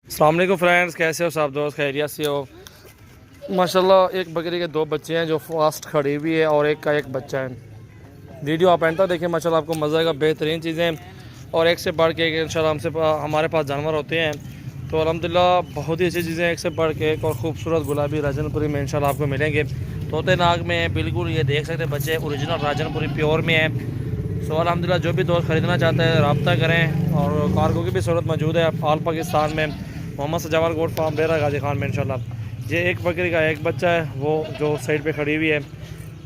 अस्सलाम वालेकुम फ्रेंड्स, कैसे हो सब दोस्त? खैरियत से हो? माशाल्लाह एक बकरी के दो बच्चे हैं जो फास्ट खड़ी हुई है और एक का एक बच्चा है। वीडियो आप एंड तक देखिए, माशाल्लाह आपको मज़ा आएगा। बेहतरीन चीज़ें और एक से बढ़ के एक इंशाल्लाह हमारे पास जानवर होते हैं, तो अल्हम्दुलिल्लाह बहुत ही अच्छी चीज़ें एक से बढ़ के एक और खूबसूरत गुलाबी राजनपुरी में इंशाल्लाह आपको मिलेंगे। तोते नाग में है बिल्कुल, ये देख सकते हैं बच्चे ओरिजिनल राजनपुरी प्योर में है। सो अल्हम्दुलिल्लाह जो भी दोस्त ख़रीदना चाहते हैं रब्ता करें, और कार्गो की भी सूरत मौजूद है आल पाकिस्तान में, मोहम्मद सजावर गोट फार्म डेरा गाजी खान में इंशाल्लाह। ये एक बकरी का एक बच्चा है, वो जो साइड पे खड़ी हुई है,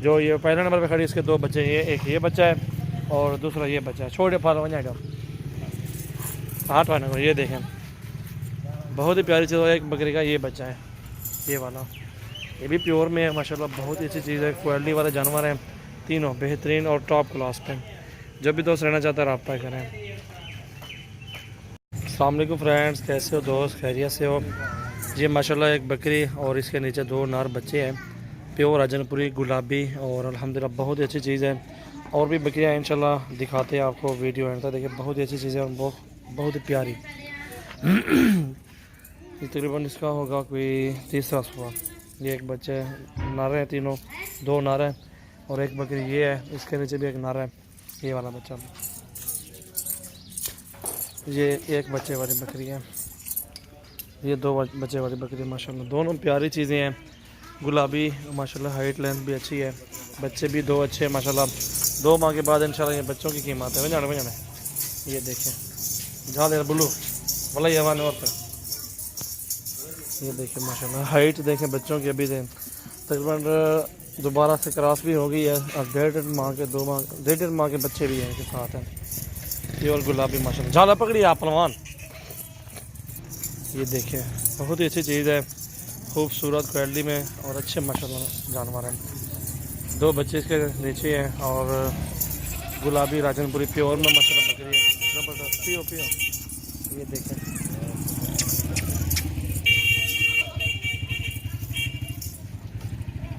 जो ये पहले नंबर पे खड़ी, इसके दो बच्चे, ये एक ये बच्चा है और दूसरा ये बच्चा है। छोटे फालो हाथ वाने को ये देखें, बहुत ही प्यारी चीज़ है। एक बकरी का ये बच्चा है, ये वाला, ये भी प्योर में है माशाल्लाह। बहुत ही अच्छी चीज़ है, क्वालिटी वाले जानवर हैं तीनों, बेहतरीन और टॉप क्लास पे। जब भी दोस्त रहना चाहता है रब्ता करें। अस्सलाम वालेकुम फ्रेंड्स, कैसे हो दोस्त? खैरियत से हो? जी माशाल्लाह एक बकरी और इसके नीचे दो नर बच्चे हैं, प्योर राजनपुरी गुलाबी, और अल्हम्दुलिल्लाह बहुत ही अच्छी चीज़ है। और भी बकरियाँ इंशाल्लाह दिखाते हैं आपको, वीडियो एंड तक देखिए। बहुत ही अच्छी चीज़ है और बहुत ही प्यारी। तकरीबन इसका होगा कोई तीसरा सुबह। ये एक बच्चे नर हैं तीनों, दो नर हैं और एक बकरी ये है, इसके नीचे भी एक नर है, ये वाला बच्चा। ये एक बच्चे वाली बकरी है, ये दो बच्चे वाली बकरी। माशाल्लाह दोनों प्यारी चीज़ें हैं, गुलाबी माशाल्लाह, हाइट लेंथ भी अच्छी है, बच्चे भी दो अच्छे हैं माशाल्लाह। 2 माह के बाद इंशाल्लाह ये बच्चों की कीमत है। जाने ये देखें जहाँ दे बुलू वाला ये हमारे और पे, ये देखें माशाल्लाह हाइट देखें बच्चों की। अभी तकरीबन दोबारा से क्रॉस भी हो गई है, अब 1.5 माह के बच्चे भी हैं के साथ हैं। ये और गुलाबी माशाल्लाह, झाला पकड़ी आप पलवान। ये देखें बहुत ही अच्छी चीज़ है, खूबसूरत क्वालिटी में और अच्छे माशाल्लाह जानवर हैं। दो बच्चे इसके नीचे हैं और गुलाबी राजनपुरी प्योर में माशाल्लाह बकरी है, ज़बरदस्त। पियो पियो, ये देखें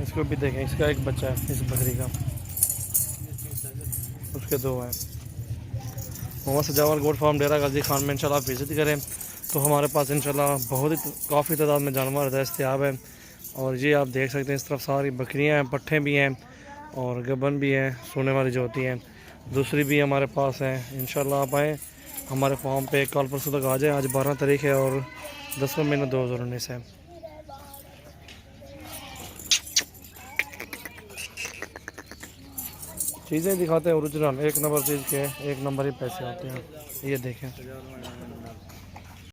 इसको भी देखें, इसका एक बच्चा है इस बकरी का, उसके दो हैं। मोहम्मद सजावर गोट फार्म डेरा गाजी खान में इंशाल्लाह आप विज़िट करें तो हमारे पास इंशाल्लाह बहुत ही काफ़ी तादाद में जानवर दस्तयाब है। और ये आप देख सकते हैं इस तरफ सारी बकरियां हैं, पट्ठे भी हैं और गबन भी हैं, सोने वाली जो होती हैं, दूसरी भी हमारे पास हैं। इंशाल्लाह आप आएँ हमारे फार्म पे, कल परसों तक आ जाएँ। आज 12 तारीख है और 10वां महीना 2019 है। चीज़ें दिखाते हैं ओरिजिनल, एक नंबर चीज़ के एक नंबर ही पैसे होते हैं। ये देखें